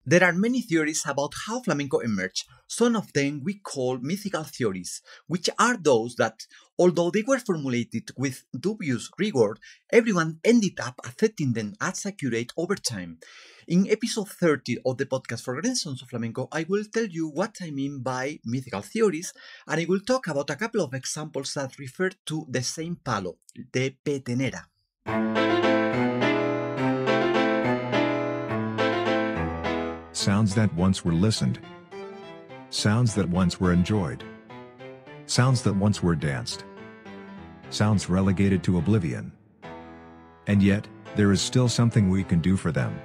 There are many theories about how flamenco emerged. Some of them we call mythical theories, which are those that, although they were formulated with dubious rigor, everyone ended up accepting them as accurate over time. In episode 30 of the podcast Forgotten Sounds of Flamenco, I will tell you what I mean by mythical theories, and I will talk about a couple of examples that refer to the same palo, the petenera. Sounds that once were listened. Sounds that once were enjoyed. Sounds that once were danced. Sounds relegated to oblivion. And yet, there is still something we can do for them.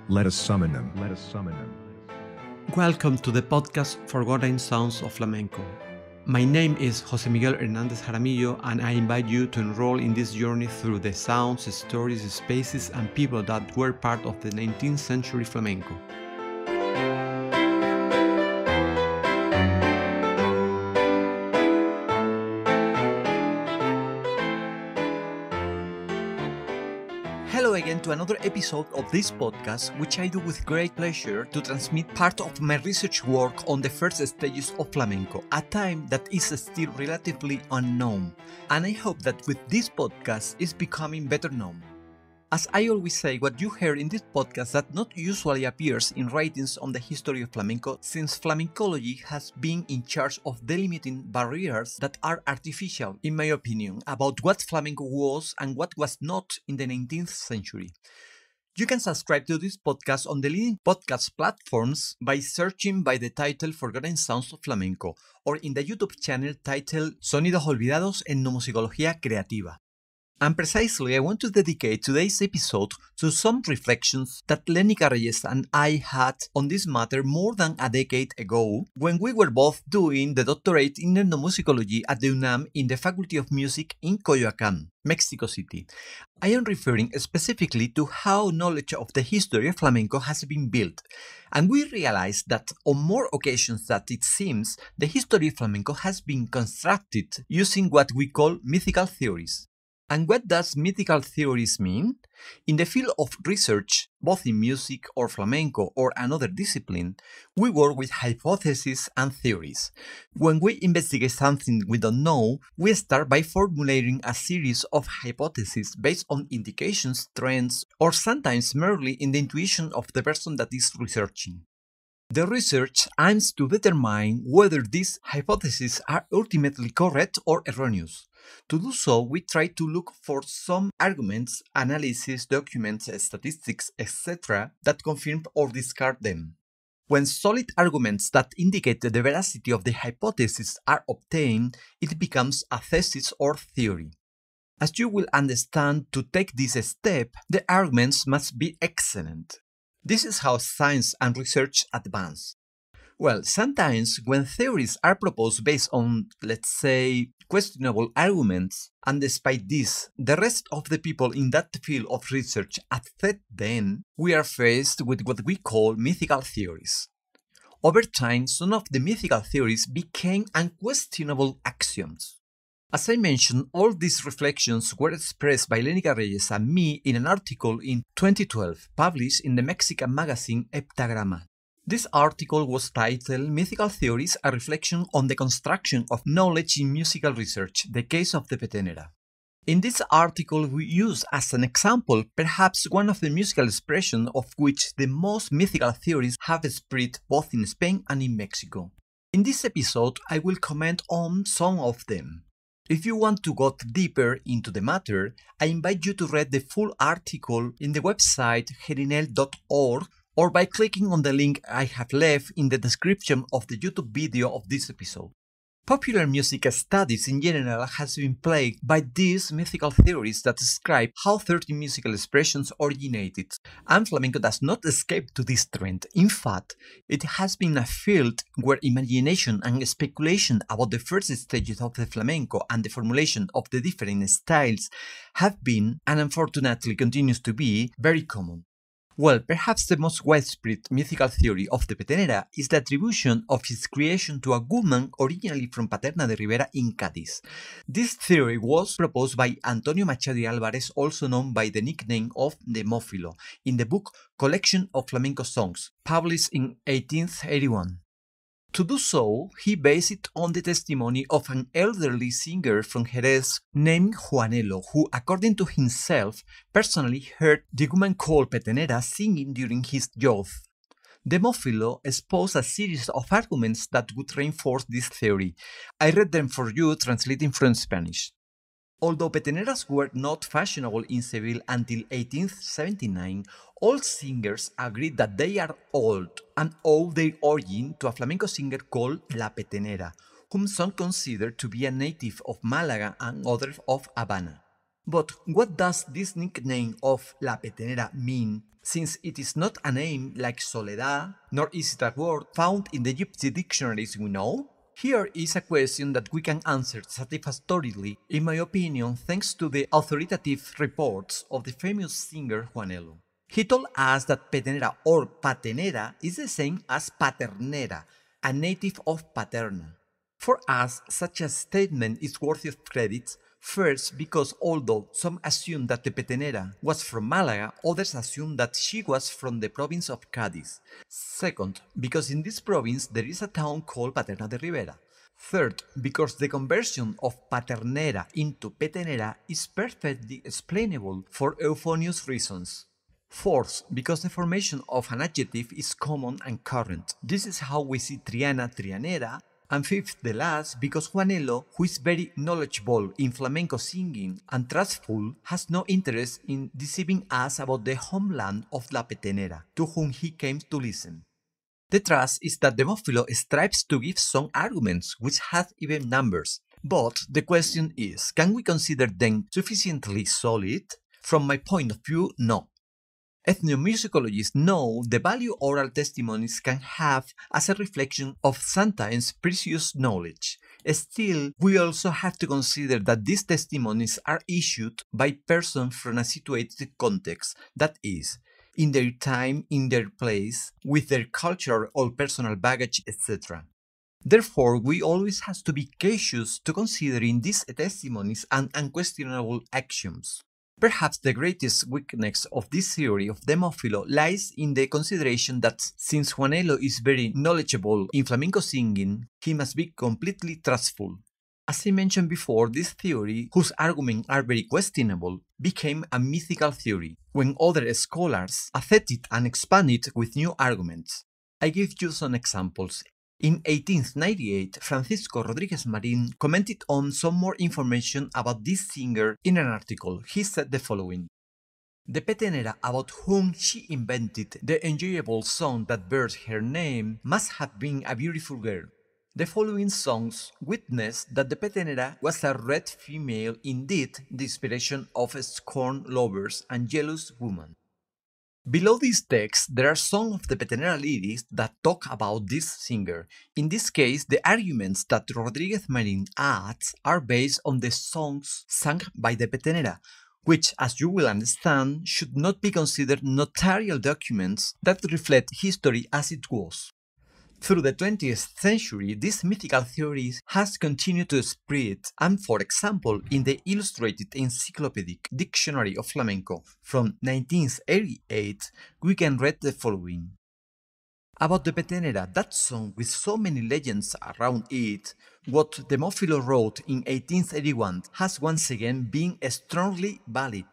Let us summon them. Let us summon them. Welcome to the podcast Forgotten Sounds of Flamenco. My name is José Miguel Hernández Jaramillo, and I invite you to enroll in this journey through the sounds, stories, spaces, and people that were part of the 19th century flamenco. Hello again to another episode of this podcast, which I do with great pleasure to transmit part of my research work on the first stages of flamenco, a time that is still relatively unknown, and I hope that with this podcast is becoming better known. As I always say, what you hear in this podcast that not usually appears in writings on the history of flamenco, since flamencology has been in charge of delimiting barriers that are artificial, in my opinion, about what flamenco was and what was not in the 19th century. You can subscribe to this podcast on the leading podcast platforms by searching by the title Forgotten Sounds of Flamenco, or in the YouTube channel titled Sonidos Olvidados del Musicología Creativa. And precisely, I want to dedicate today's episode to some reflections that Lenica Reyes and I had on this matter more than a decade ago, when we were both doing the doctorate in ethnomusicology at the UNAM in the Faculty of Music in Coyoacán, Mexico City. I am referring specifically to how knowledge of the history of flamenco has been built, and we realized that on more occasions than it seems, the history of flamenco has been constructed using what we call mythical theories. And what does mythical theories mean? In the field of research, both in music or flamenco or another discipline, we work with hypotheses and theories. When we investigate something we don't know, we start by formulating a series of hypotheses based on indications, trends, or sometimes merely in the intuition of the person that is researching. The research aims to determine whether these hypotheses are ultimately correct or erroneous. To do so, we try to look for some arguments, analysis, documents, statistics, etc. that confirm or discard them. When solid arguments that indicate the veracity of the hypothesis are obtained, it becomes a thesis or theory. As you will understand, to take this step, the arguments must be excellent. This is how science and research advance. Well, sometimes when theories are proposed based on, let's say, questionable arguments, and despite this, the rest of the people in that field of research accept them, we are faced with what we call mythical theories. Over time, some of the mythical theories became unquestionable axioms. As I mentioned, all these reflections were expressed by Lenica Reyes and me in an article in 2012, published in the Mexican magazine Heptagrama. This article was titled Mythical Theories, a Reflection on the Construction of Knowledge in Musical Research, the Case of the Petenera. In this article, we use as an example perhaps one of the musical expressions of which the most mythical theories have spread both in Spain and in Mexico. In this episode, I will comment on some of them. If you want to go deeper into the matter, I invite you to read the full article in the website gerinel.org or by clicking on the link I have left in the description of the YouTube video of this episode. Popular music studies in general has been plagued by these mythical theories that describe how certain musical expressions originated, and flamenco does not escape to this trend. In fact, it has been a field where imagination and speculation about the first stages of the flamenco and the formulation of the different styles have been, and unfortunately continues to be, very common. Well, perhaps the most widespread mythical theory of the petenera is the attribution of its creation to a woman originally from Paterna de Ribera in Cádiz. This theory was proposed by Antonio Machado y Álvarez, also known by the nickname of Demófilo, in the book Collection of Flamenco Songs, published in 1881. To do so, he based it on the testimony of an elderly singer from Jerez named Juanelo, who, according to himself, personally heard the woman called Petenera singing during his youth. Demófilo exposed a series of arguments that would reinforce this theory. I read them for you, translating from Spanish. Although peteneras were not fashionable in Seville until 1879, all singers agreed that they are old and owe their origin to a flamenco singer called La Petenera, whom some consider to be a native of Malaga and others of Havana. But what does this nickname of La Petenera mean, since it is not a name like Soledad, nor is it a word found in the gypsy dictionaries we know? Here is a question that we can answer satisfactorily, in my opinion, thanks to the authoritative reports of the famous singer Juanelo. He told us that petenera or patenera is the same as paternera, a native of Paterna. For us, such a statement is worthy of credit, first because although some assume that the petenera was from Malaga, others assume that she was from the province of Cádiz. Second, because in this province there is a town called Paterna de Ribera. Third, because the conversion of paternera into petenera is perfectly explainable for euphonious reasons. Fourth, because the formation of an adjective is common and current. This is how we see Triana, Trianera. And fifth, the last, because Juanelo, who is very knowledgeable in flamenco singing and trustful, has no interest in deceiving us about the homeland of La Petenera, to whom he came to listen. The trust is that Demófilo strives to give some arguments which have even numbers, but the question is, can we consider them sufficiently solid? From my point of view, no. Ethnomusicologists know the value oral testimonies can have as a reflection of sometimes precious knowledge. Still, we also have to consider that these testimonies are issued by persons from a situated context, that is, in their time, in their place, with their cultural or personal baggage, etc. Therefore, we always have to be cautious to considering these testimonies and unquestionable axioms. Perhaps the greatest weakness of this theory of Demófilo lies in the consideration that since Juanelo is very knowledgeable in flamenco singing, he must be completely trustful. As I mentioned before, this theory, whose arguments are very questionable, became a mythical theory, when other scholars accepted it and expanded it with new arguments. I give you some examples. In 1898, Francisco Rodríguez Marín commented on some more information about this singer in an article. He said the following: the petenera about whom she invented the enjoyable song that bears her name must have been a beautiful girl. The following songs witness that the petenera was a red female, indeed the inspiration of scorned lovers and jealous women. Below this text, there are some of the petenera lyrics that talk about this singer. In this case, the arguments that Rodríguez Marín adds are based on the songs sung by the petenera, which, as you will understand, should not be considered notarial documents that reflect history as it was. Through the 20th century, this mythical theory has continued to spread, and for example, in the Illustrated Encyclopedic Dictionary of Flamenco from 1988, we can read the following. About the petenera, that song with so many legends around it, what Demófilo wrote in 1881 has once again been strongly valid.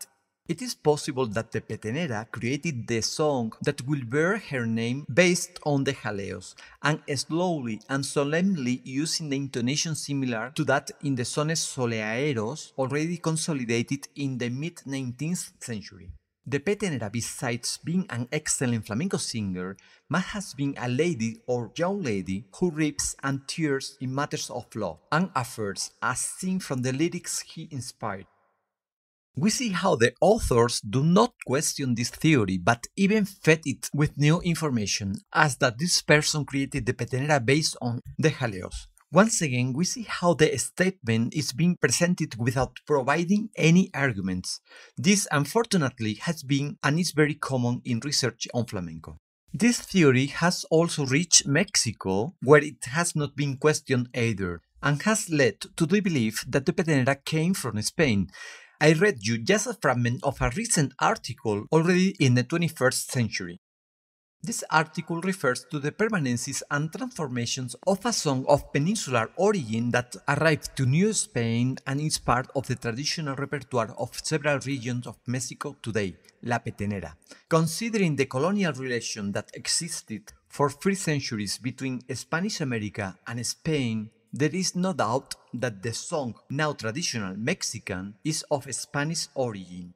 It is possible that the petenera created the song that will bear her name based on the jaleos, and slowly and solemnly using the intonation similar to that in the sones soleaeros already consolidated in the mid-19th century. The petenera, besides being an excellent flamenco singer, must have been a lady or young lady who weeps and tears in matters of love and affairs, as seen from the lyrics he inspired. We see how the authors do not question this theory, but even fed it with new information, as that this person created the petenera based on the jaleos, Once again, we see how the statement is being presented without providing any arguments. This, unfortunately, has been and is very common in research on flamenco. This theory has also reached Mexico, where it has not been questioned either, and has led to the belief that the petenera came from Spain. I read you just a fragment of a recent article already in the 21st century. This article refers to the permanencies and transformations of a song of peninsular origin that arrived to New Spain and is part of the traditional repertoire of several regions of Mexico today, la petenera. Considering the colonial relation that existed for 3 centuries between Spanish America and Spain, there is no doubt that the song, now traditional Mexican, is of Spanish origin.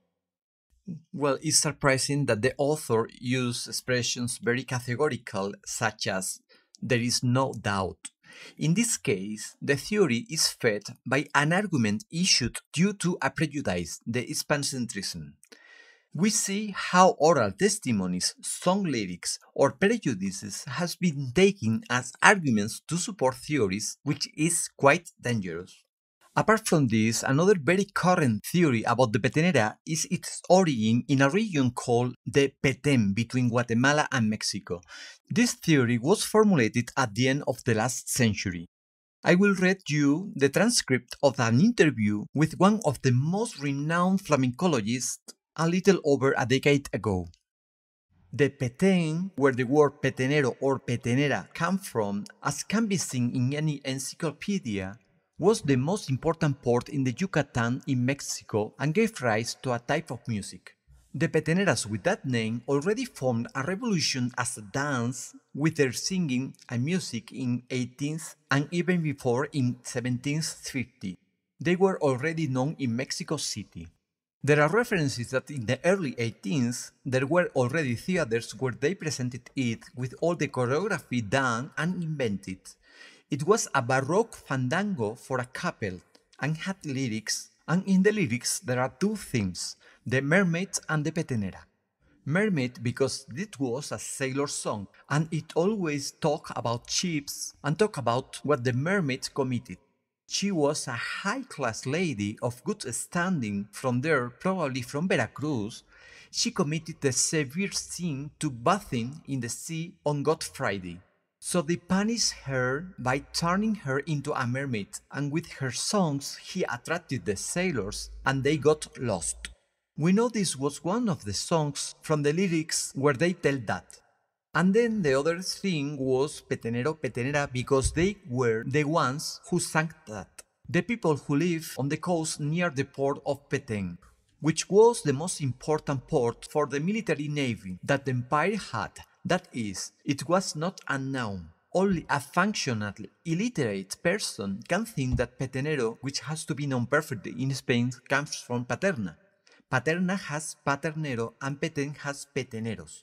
Well, it's surprising that the author used expressions very categorical, such as there is no doubt. In this case, the theory is fed by an argument issued due to a prejudice, the Hispanocentrism. We see how oral testimonies, song lyrics, or prejudices has been taken as arguments to support theories, which is quite dangerous. Apart from this, another very current theory about the petenera is its origin in a region called the Peten between Guatemala and Mexico. This theory was formulated at the end of the last century. I will read you the transcript of an interview with one of the most renowned flamencologists a little over a decade ago. The Peten, where the word petenero or petenera come from, as can be seen in any encyclopedia, was the most important port in the Yucatan in Mexico and gave rise to a type of music. The peteneras with that name already formed a revolution as a dance with their singing and music in 18th and even before in 1750. They were already known in Mexico City. There are references that in the early 18th there were already theaters where they presented it with all the choreography done and invented. It was a Baroque fandango for a couple and had lyrics, and in the lyrics there are 2 themes, the mermaid and the petenera. Mermaid because it was a sailor song and it always talked about ships and talked about what the mermaid committed. She was a high-class lady of good standing from there, probably from Veracruz. She committed the severe sin to bathing in the sea on Good Friday. So they punished her by turning her into a mermaid, and with her songs he attracted the sailors and they got lost. We know this was one of the songs from the lyrics where they tell that. And then the other thing was petenero, petenera because they were the ones who sang that. The people who live on the coast near the port of Peten, which was the most important port for the military navy that the empire had. That is, it was not a noun. Only a functionally illiterate person can think that petenero, which has to be known perfectly in Spain, comes from Paterna. Paterna has paternero and Peten has peteneros.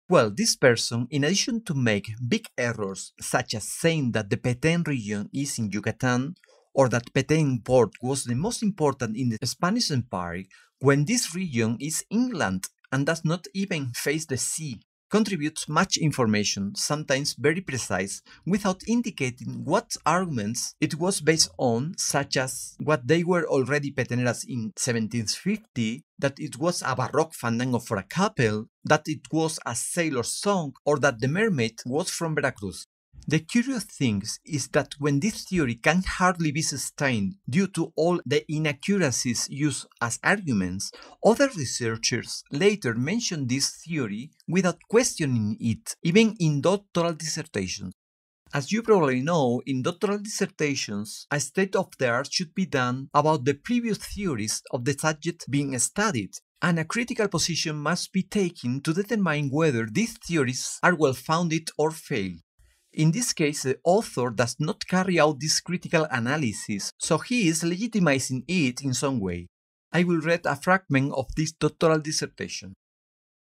Well, this person, in addition to make big errors such as saying that the Peten region is in Yucatan, or that Peten port was the most important in the Spanish Empire, when this region is inland and does not even face the sea, contributes much information, sometimes very precise, without indicating what arguments it was based on, such as what they were already peteneras in 1750, that it was a Baroque fandango for a couple, that it was a sailor song, or that the mermaid was from Veracruz. The curious thing is that when this theory can hardly be sustained due to all the inaccuracies used as arguments, other researchers later mentioned this theory without questioning it, even in doctoral dissertations. As you probably know, in doctoral dissertations, a state of the art should be done about the previous theories of the subject being studied, and a critical position must be taken to determine whether these theories are well-founded or fail. In this case, the author does not carry out this critical analysis, so he is legitimizing it in some way. I will read a fragment of this doctoral dissertation.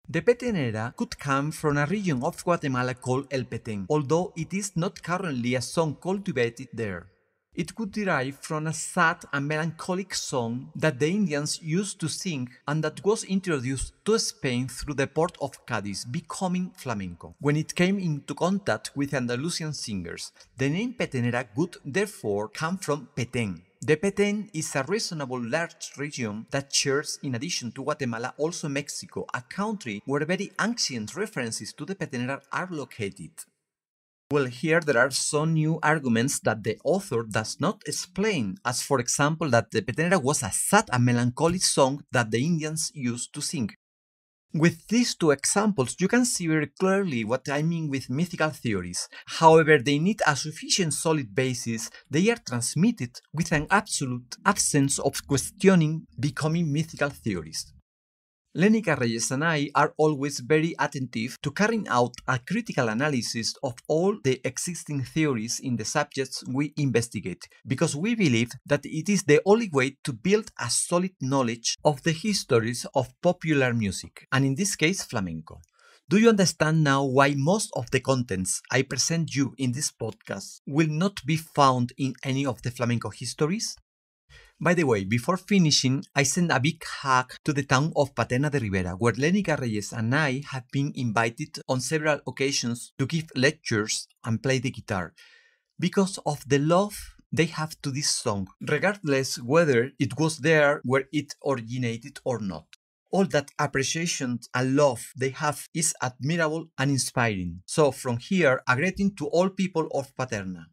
The petenera could come from a region of Guatemala called El Peten, although it is not currently a song cultivated there. It could derive from a sad and melancholic song that the Indians used to sing and that was introduced to Spain through the port of Cadiz, becoming flamenco. When it came into contact with Andalusian singers, the name petenera would therefore come from Peten. The Peten is a reasonably large region that shares, in addition to Guatemala, also Mexico, a country where very ancient references to the petenera are located. Well, here there are some new arguments that the author does not explain, as for example that the petenera was a sad and melancholic song that the Indians used to sing. With these two examples, you can see very clearly what I mean with mythical theories. However, they need a sufficient solid basis, they are transmitted with an absolute absence of questioning, becoming mythical theories. Lénica Reyes and I are always very attentive to carrying out a critical analysis of all the existing theories in the subjects we investigate, because we believe that it is the only way to build a solid knowledge of the histories of popular music, and in this case flamenco. Do you understand now why most of the contents I present you in this podcast will not be found in any of the flamenco histories? By the way, before finishing, I send a big hug to the town of Paterna de Ribera, where Lénica Reyes and I have been invited on several occasions to give lectures and play the guitar, because of the love they have to this song, regardless whether it was there where it originated or not. All that appreciation and love they have is admirable and inspiring. So from here, a greeting to all people of Paterna.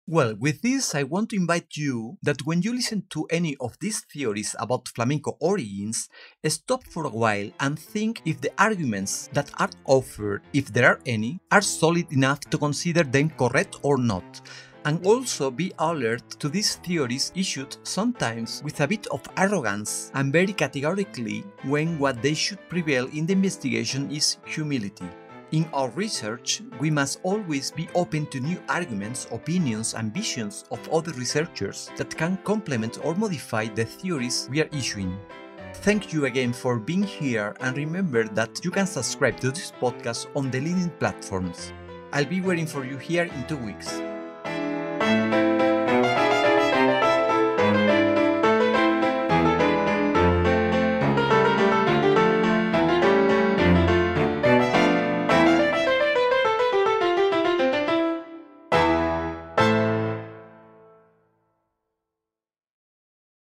Well, with this, I want to invite you that when you listen to any of these theories about flamenco origins, stop for a while and think if the arguments that are offered, if there are any, are solid enough to consider them correct or not. And also be alert to these theories issued sometimes with a bit of arrogance and very categorically when what they should prevail in the investigation is humility. In our research, we must always be open to new arguments, opinions, and visions of other researchers that can complement or modify the theories we are issuing. Thank you again for being here, and remember that you can subscribe to this podcast on the leading platforms. I'll be waiting for you here in 2 weeks.